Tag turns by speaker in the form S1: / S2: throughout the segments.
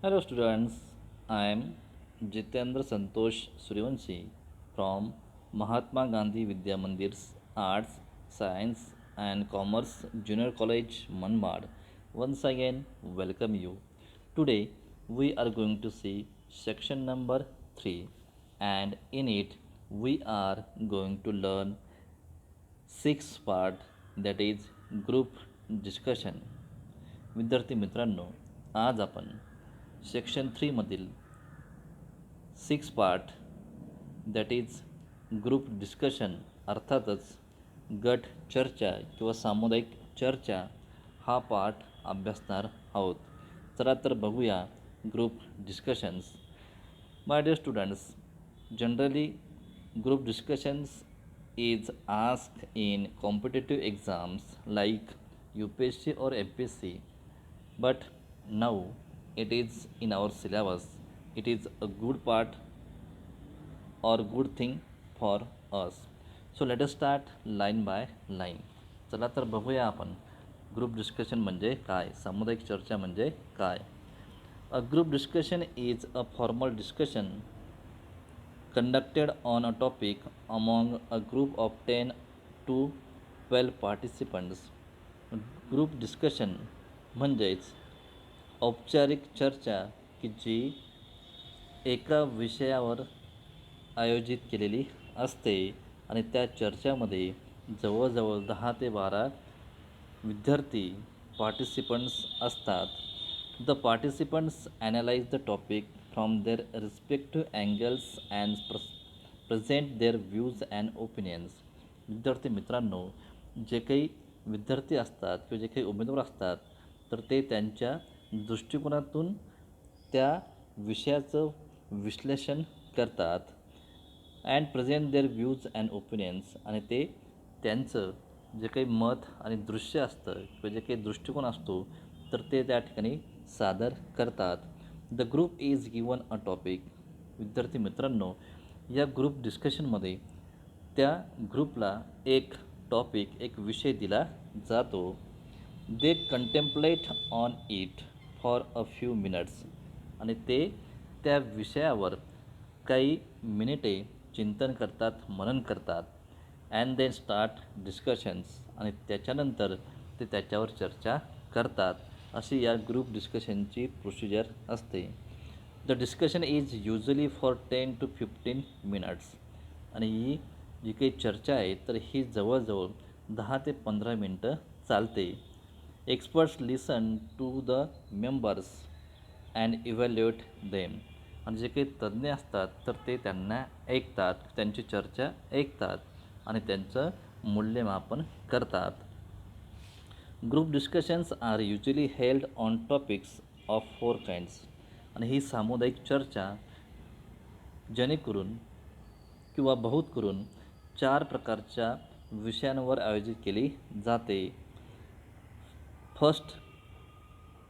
S1: Hello students, I am Jitendra Santosh Suryavanshi from Mahatma Gandhi Vidya Mandir's Arts, Science and Commerce Junior College Manmad. Once again, welcome you. Today we are going to see section number 3 and in it we are going to learn sixth part, that is group discussion. विद्यार्थी मित्रांनो, आज आपण section 3 मधील six part, that is group discussion, अर्थातच गट चर्चा किंवा सामुदायिक चर्चा हा पाठ अभ्यासणार आहोत. चला तर बघूया group discussions. My dear students, generally group discussions is asked in competitive exams like UPSC or MPSC, but now it is in our syllabus. It is a good part or good thing for us. So let us start line by line. चला तर बघूया आपण group discussion म्हणजे काय, सामुदायिक चर्चा म्हणजे काय. A group discussion is a formal discussion conducted on a topic among a group of 10 to 12 participants. Group discussion म्हणजेच औपचारिक चर्चा की जी एका विषयावर आयोजित केलेली असते आणि त्या चर्चामध्ये जवळजवळ 10 ते 12 विद्यार्थी पार्टिसिपंट्स असतात. The participants analyse the topic from their respective angles and present their views and opinions. विद्यार्थी मित्रांनो, जे काही विद्यार्थी असतात किंवा जे काही उमेदवार असतात तर ते त्यांच्या दृष्टिकोनातून त्या विषयाचं विश्लेषण करतात and present their views and opinions, आणि ते त्यांचं जे काही मत आणि दृश्य असतं किंवा जे काही दृष्टिकोन असतो तर ते त्या ठिकाणी सादर करतात. The group is given a topic. विद्यार्थी मित्रांनो, या ग्रुप डिस्कशनमध्ये त्या ग्रुपला एक टॉपिक, एक विषय दिला जातो. They contemplate on it for a few minutes, आणि ते त्या विषयावर काही मिनिटे चिंतन करतात, मनन करतात. अँड देन स्टार्ट डिस्कशन्स, आणि त्याच्यानंतर ते त्याच्यावर चर्चा करतात. अशी या ग्रुप डिस्कशनची प्रोसिजर असते. The discussion is usually for 10 to 15 minutes, आणि ही जी काही चर्चा आहे तर ही जवळजवळ 10 ते 15 मिनटं चालते. Experts listen to the members and evaluate them, आणि जे काही तज्ज्ञ असतात तर ते त्यांना ऐकतात, त्यांची चर्चा ऐकतात आणि त्यांचं मूल्यमापन करतात. Group discussions are usually held on topics of 4 kinds, आणि ही सामुदायिक चर्चा जेणेकरून किंवा बहुत करून 4 प्रकारच्या विषयांवर आयोजित केली जाते. First,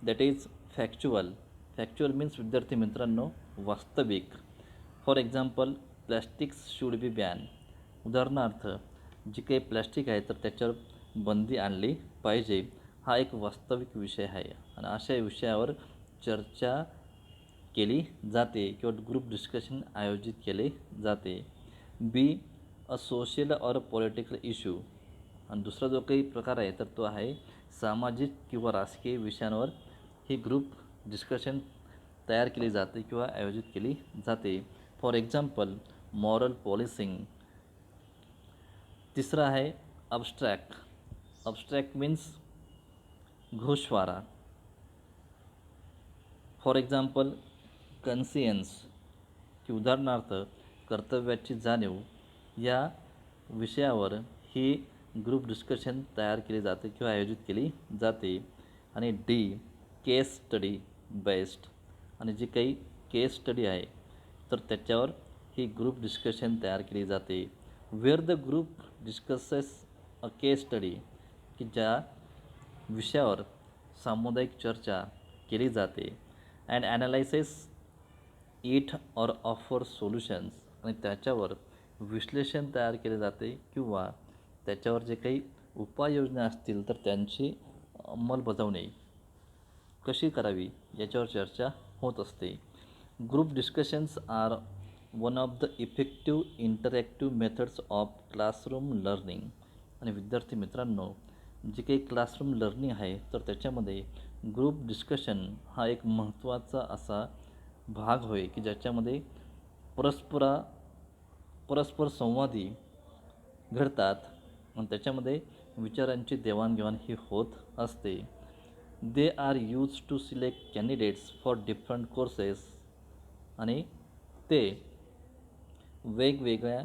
S1: that is factual. Factual means विद्यार्थी मित्रांनो वास्तविक. For example, plastics should be ban. उदाहरणार्थ, जी काही प्लॅस्टिक आहे तर त्याच्यावर बंदी आणली पाहिजे. हा एक वास्तविक विषय आहे आणि अशा विषयावर चर्चा केली जाते किंवा ग्रुप डिस्कशन आयोजित केले जाते. B, a social or political issue. आणि दुसरा जो काही प्रकार आहे तर तो आहे सामाजिक किंवा राजकीय विषयांवर ही ग्रुप डिस्कशन तयार केली जाते किंवा आयोजित केली जाते. For example, moral policing. तिसरा आहे अब्स्ट्रॅक्ट. अब्स्ट्रॅक्ट मीन्स घोषवारा. फॉर एक्झाम्पल, कन्सियन्स, की उदाहरणार्थ कर्तव्याची जाणीव. या विषयावर ही ग्रुप डिस्कशन तयार केली जाते किंवा आयोजित केली जाते. आणि डी, केस स्टडी बेस्ड, आणि जी काही केस स्टडी आहे तर त्याच्यावर ही ग्रुप डिस्कशन तयार केली जाते. Where the group discusses a case study, की ज्या विषयावर सामुदायिक चर्चा केली जाते. And analysis it or offer solutions, आणि त्याच्यावर विश्लेषण तयार केले जाते किंवा त्याच्यावर जे काही उपाययोजना असतील तर त्यांची अंमलबजावणी कशी करावी याच्यावर चर्चा होत असते. Group discussions are one of the effective interactive methods of classroom learning. आणि विद्यार्थी मित्रांनो, जे काही क्लासरूम लर्निंग आहे तर त्याच्यामध्ये ग्रुप डिस्कशन हा एक महत्त्वाचा असा भाग होय की ज्याच्यामध्ये परस्पर संवादी घडतात आणि त्याच्यामध्ये विचारांची देवाणघेवाण ही होत असते. They are used to select candidates for different courses. आणि ते वेगवेगळ्या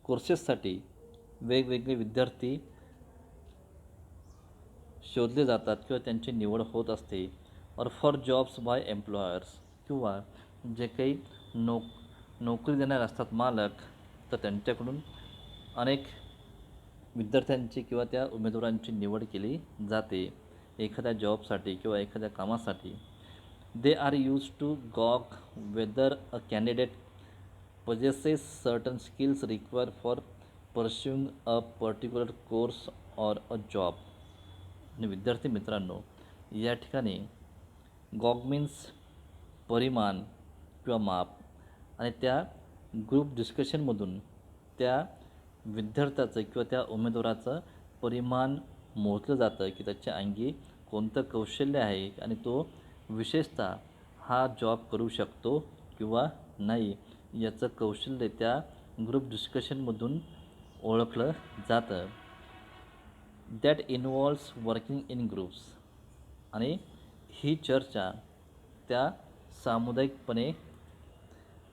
S1: कोर्सेससाठी वेगवेगळे विद्यार्थी शोधले जातात किंवा त्यांची निवड होत असते. और फॉर जॉब्स बाय एम्प्लॉयर्स, किंवा जे काही नोकरी देणारे असतात मालक, तर त्यांच्याकडून अनेक विद्यार्थ्यांची किंवा त्या उमेदवारांची निवड केली जाते एखाद्या जॉबसाठी किंवा एखाद्या कामासाठी. They are used to gauge whether a candidate possesses certain skills required for pursuing a particular course or a job. आणि विद्यार्थी मित्रांनो, या ठिकाणी गॉग मीन्स परिमाण किंवा माप. आणि त्या ग्रुप डिस्कशनमधून त्या विद्यार्थ्याचं किंवा त्या उमेदवाराचं परिमाण मोजलं जातं की त्याच्या अंगी कोणतं कौशल्य आहे आणि तो विशेषतः हा जॉब करू शकतो किंवा नाही याचं कौशल्य त्या ग्रुप डिस्कशनमधून ओळखलं जातं. That involves working in groups. आणि ही चर्चा त्या सामुदायिकपणे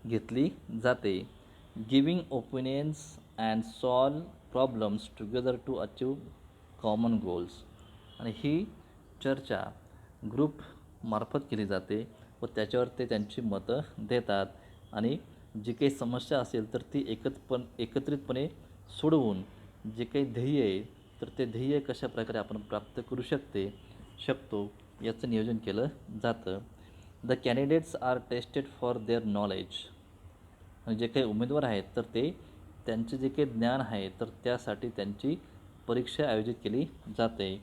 S1: घेतली जाते. Giving opinions and solve problems together to achieve common goals. आणि ही चर्चा ग्रुपमार्फत केली जाते व त्याच्यावर ते त्यांची मतं देतात आणि जी काही समस्या असेल तर ती एकत्रितपणे सोडवून जे काही ध्येय आहे तर ते ध्येय कशा प्रकारे आपण प्राप्त करू शकतो याचं नियोजन केलं जातं. The candidates are tested for their knowledge. आणि जे काही उमेदवार आहेत तर ते त्यांचे जे काही ज्ञान आहे तर त्यासाठी त्यांची परीक्षा आयोजित केली जाते.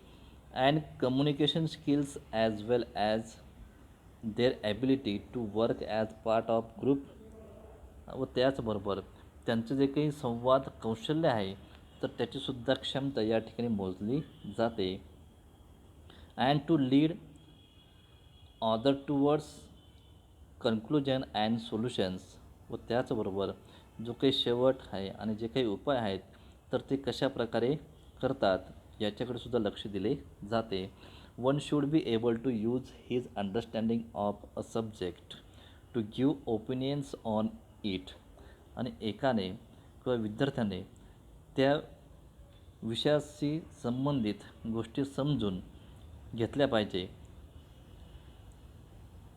S1: And communication skills as well as their ability to work as part of group. व त्याचबरोबर त्यांचं जे काही संवाद कौशल्य आहे तर त्याचीसुद्धा क्षमता या ठिकाणी मोजली जाते. And to lead other towards conclusion and solutions. व त्याचबरोबर जो काही शेवट आहे आणि जे काही उपाय आहेत तर ते कशा प्रकारे करतात याच्याकडे सुद्धा लक्ष दिले जाते. One should be able to use his understanding of a subject to give opinions on it. आणि एकाने किंवा विद्यार्थ्याने त्या विषयाशी संबंधित गोष्टी समजून घेतल्या पाहिजे.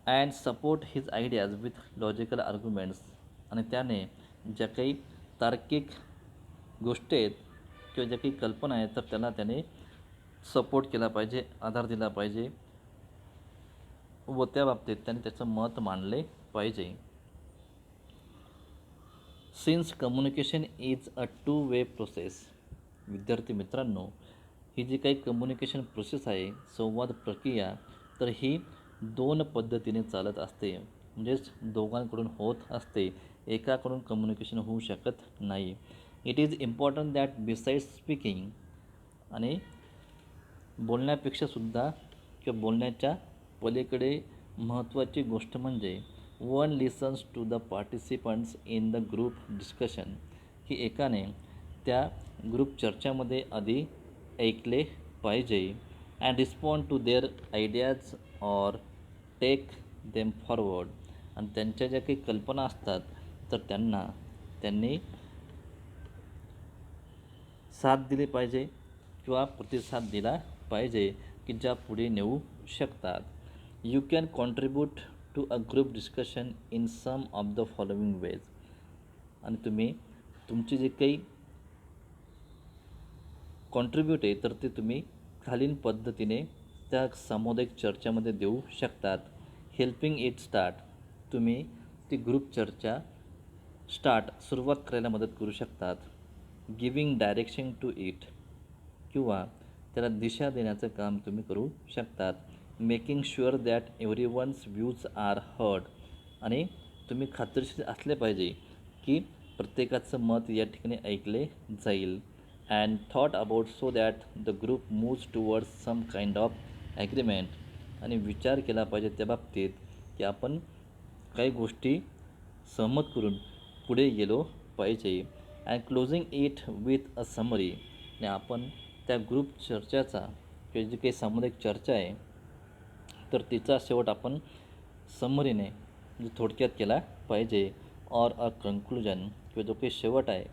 S1: And support his ideas with logical arguments. आणि त्याने ज्या काही तार्किक गोष्टी आहेत किंवा ज्या काही कल्पना आहेत तर त्याने सपोर्ट केला पाहिजे, आधार दिला पाहिजे व त्या बाबतीत त्याने त्याचं मत मांडले पाहिजे. Since communication is a two way process. विद्यार्थी मित्रांनो, ही जी काही कम्युनिकेशन प्रोसेस आहे, संवाद प्रक्रिया, तर ही दोन पद्धतीने चालत असते. म्हणजेच दोघांकडून होत असते, एकाकडून कम्युनिकेशन होऊ शकत नाही. It is important that besides speaking. आणि बोलण्यापेक्षासुद्धा किंवा बोलण्याच्या पलीकडे महत्त्वाची गोष्ट म्हणजे one listens to the participants in the group discussion. की एकाने त्या ग्रुप चर्चामध्ये आधी ऐकले पाहिजे. And respond to their ideas or take them forward. आणि त्यांच्या ज्या काही कल्पना असतात तर त्यांनी साथ दिली पाहिजे किंवा प्रतिसाद दिला पाहिजे की ज्या पुढे नेऊ शकतात. You can contribute to a group discussion in some of the following ways. आणि तुम्ही तुमची जे काही कॉन्ट्रीब्यूट आहे तर ते तुम्ही खालील पद्धतीने त्या सामुदायिक चर्चामध्ये देऊ शकतात. Helping it start. तुम्ही ती ग्रुप चर्चा सुरुवात करायला मदत करू शकतात. Giving direction to it. किंवा त्याला दिशा देण्याचं काम तुम्ही करू शकतात. Making sure that everyone's views are heard. आणि तुम्ही खात्रीशीर असले पाहिजे की प्रत्येकाचं मत या ठिकाणी ऐकले जाईल. And thought about so that the group moves towards some kind of agreement. आणि विचार केला पाहिजे त्या बाबतीत की आपण काही गोष्टी सहमत करून पुढे गेलो पाहिजे. And closing it with a summary. आणि आपण त्या ग्रुप चर्चाचा किंवा जी काही सामुदायिक चर्चा आहे तर तिचा शेवट आपण समरीने म्हणजे थोडक्यात केला पाहिजे. ऑर अ कन्क्लुजन किंवा जो काही शेवट आहे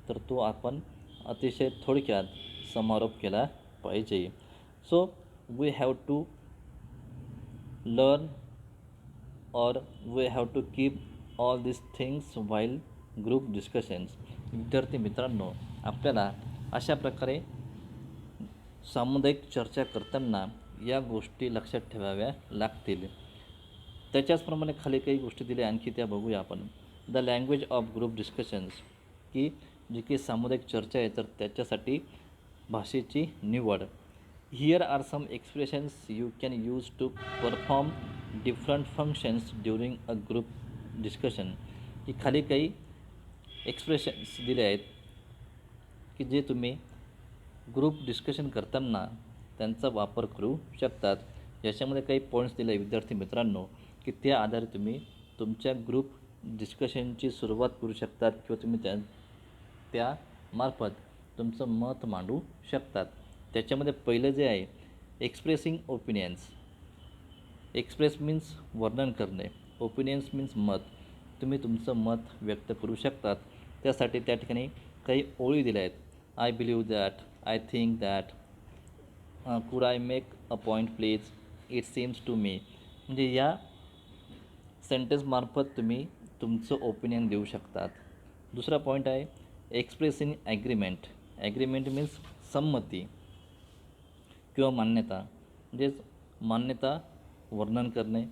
S1: तर तो आपण अतिशय थोडक्यात समारोप केला पाहिजे. So we have to learn और we have to keep all this things while group discussions. विद्यार्थी मित्रांनो, आपल्याला अशा प्रकारे सामुदायिक चर्चा करताना या गोष्टी लक्षात ठेवाव्या लागतील. त्याच्याचप्रमाणे खाली काही गोष्टी दिल्या आणखी त्या बघूया आपण. The language of group discussions, की जी काही सामुदायिक चर्चा आहे तर त्याच्यासाठी भाषेची निवड. Here are some expressions you can use to perform different functions during a group discussion. ही खाली काही एक्सप्रेशन्स दिले आहेत की जे तुम्ही ग्रुप डिस्कशन करताना त्यांचा वापर करू शकतात. याच्यामध्ये काही पॉईंट्स दिले विद्यार्थी मित्रांनो की त्या आधारे तुम्ही तुमच्या ग्रुप डिस्कशनची सुरुवात करू शकतात किंवा तुम्ही त्यामार्फत तुमचं मत मांडू शकतात. त्याच्यामध्ये पहिलं जे आहे एक्सप्रेसिंग ओपिनियन्स. एक्सप्रेस मीन्स वर्णन करणे, ओपिनियन्स मीन्स मत. तुम्ही तुमचं मत व्यक्त करू शकतात. त्यासाठी त्या ठिकाणी काही ओळी दिल्या आहेत. I believe that, I think that, could I make a point please, it seems to me. म्हणजे या सेंटेन्समार्फत तुम्ही तुमचं ओपिनियन देऊ शकतात. दुसरा पॉईंट आहे एक्सप्रेसिंग ॲग्रीमेंट. ॲग्रीमेंट मीन्स संमती किंवा मान्यता. म्हणजेच मान्यता वर्णन करणे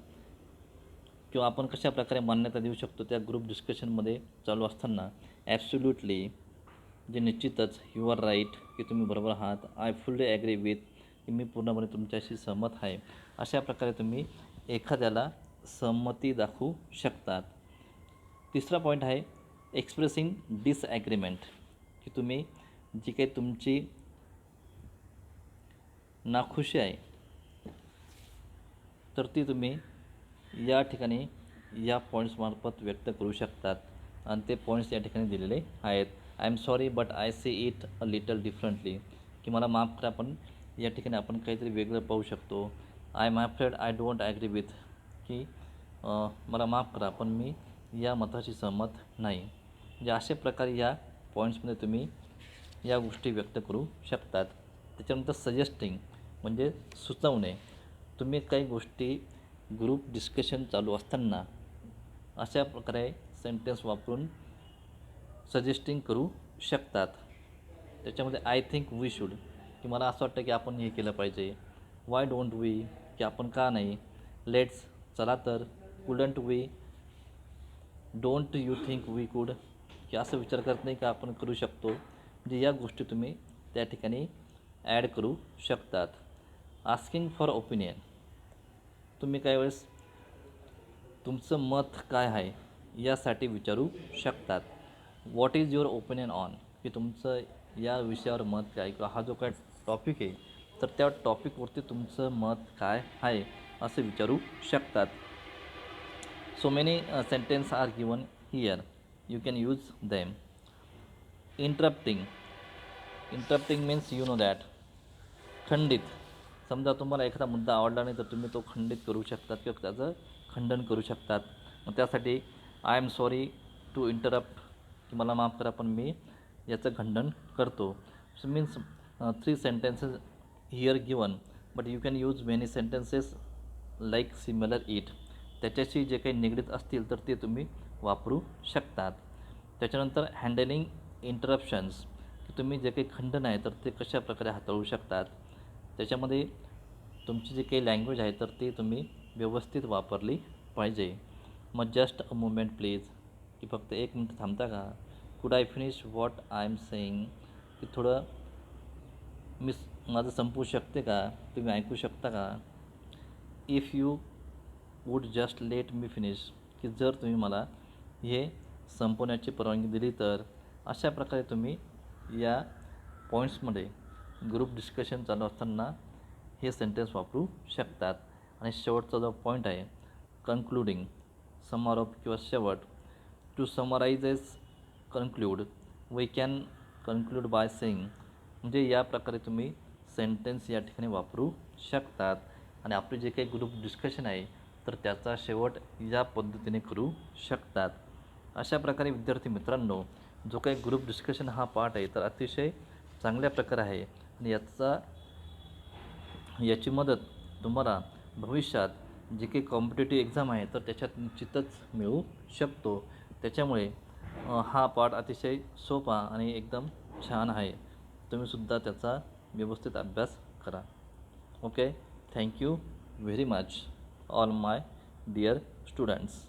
S1: किंवा आपण कशा प्रकारे मान्यता देऊ शकतो त्या ग्रुप डिस्कशनमध्ये चालू असताना. ॲब्सोल्युटली, जे निश्चितच, यू आर राईट, की तुम्ही बरोबर आहात. आय फुल्ली ॲग्री विथ, की मी पूर्णपणे तुमच्याशी सहमत आहे. अशा प्रकारे तुम्ही एखाद्याला सहमती दाखवू शकतात. तिसरा पॉईंट आहे एक्सप्रेसिंग डिसॲग्रीमेंट, की तुम्ही जी काही तुमची नाखुशी आहे तर ती तुम्ही या ठिकाणी या पॉईंट्समार्फत व्यक्त करू शकतात. आणि ते पॉईंट्स या ठिकाणी दिलेले आहेत. I am sorry but I see it a little differently, की मला माफ करा पण या ठिकाणी आपण काहीतरी वेगळं पाहू शकतो. I am afraid I don't agree with, की मला माफ करा पण मी या मताशी सहमत नाही. म्हणजे अशा प्रकारे या पॉईंट्समध्ये तुम्ही या गोष्टी व्यक्त करू शकतात. त्याच्यानंतर सजेस्टिंग म्हणजे सुचवणे. तुम्ही काही गोष्टी ग्रुप डिस्कशन चालू असताना अशा प्रकारे सेंटेन्स वापरून सजेस्टिंग करू शकतात. त्याच्यामध्ये आय थिंक वी शूड, की मला असं वाटतं की आपण हे केलं पाहिजे. वाय डोंट वी, की आपण का नाही. लेट्स, चला तर. Couldn't we, don't you think we could, की असं विचार करत नाही का आपण करू शकतो. म्हणजे या गोष्टी तुम्ही त्या ठिकाणी ॲड करू शकतात. आस्किंग फॉर ओपिनियन, तुम्ही काही वेळेस तुमचं मत काय आहे यासाठी विचारू शकतात. What is your opinion on, की तुमचं या विषयावर मत काय, किंवा हा जो काय टॉपिक आहे तर त्या टॉपिकवरती तुमचं मत काय आहे असं विचारू शकतात. So many sentence are given here, you can use them. Interrupting. Interrupting means you know that. खंडित. समजा तुम्हाला एखादा मुद्दा आवडला नाही तर तुम्ही तो खंडित करू शकतात किंवा त्याचं खंडन करू शकतात. मग त्यासाठी I am sorry to interrupt, की मला माफ करा पण मी याचं खंडन करतो. So means 3 sentences here given, but you can use many sentences like similar it. त्याच्याशी जे काही निगडीत असतील तर ते तुम्ही वापरू शकतात. त्याच्यानंतर हँडलिंग इंटरप्शन्स, की तुम्ही जे काही खंडन आहे तर ते कशा प्रकारे हाताळू शकतात. त्याच्यामध्ये तुमची जी काही लँग्वेज आहे तर ती तुम्ही व्यवस्थित वापरली पाहिजे. मग जस्ट अ मोमेंट प्लीज, की फक्त एक मिनटं थांबता का. Could I finish what I am saying, की थोडं मी माझं संपू शकते का? तुम्ही ऐकू शकता का? If you would just let me finish, की जर तुम्ही मला हे संपवण्याची परवानगी दिली तर. अशा प्रकारे तुम्ही या पॉईंट्समध्ये ग्रुप डिस्कशन चालू असताना हे सेंटेन्स वापरू शकतात. आणि शेवटचा जो पॉईंट आहे कन्क्लुडिंग, समारोप किंवा शेवट. To summarises conclude, we can conclude by saying, म्हणजे या प्रकारे तुम्ही सेंटेन्स या ठिकाणी वापरू शकतात. आणि आपले जे काही ग्रुप डिस्कशन आहे तर त्याचा शेवट या पद्धतीने करू शकतात. अशा प्रकारे विद्यार्थी मित्रांनो, जो काही ग्रुप डिस्कशन हा पार्ट आहे तर अतिशय चांगल्या प्रकारे आहे. आणि याची मदत तुम्हाला भविष्यात जे काही कॉम्पिटेटिव्ह एक्झाम आहे तर त्याच्यात निश्चितच मिळू शकतो. त्याच्यामुळे हा पाठ अतिशय सोपा आणि एकदम छान आहे. तुम्हीसुद्धा त्याचा व्यवस्थित अभ्यास करा. Okay, thank you very much all my dear students.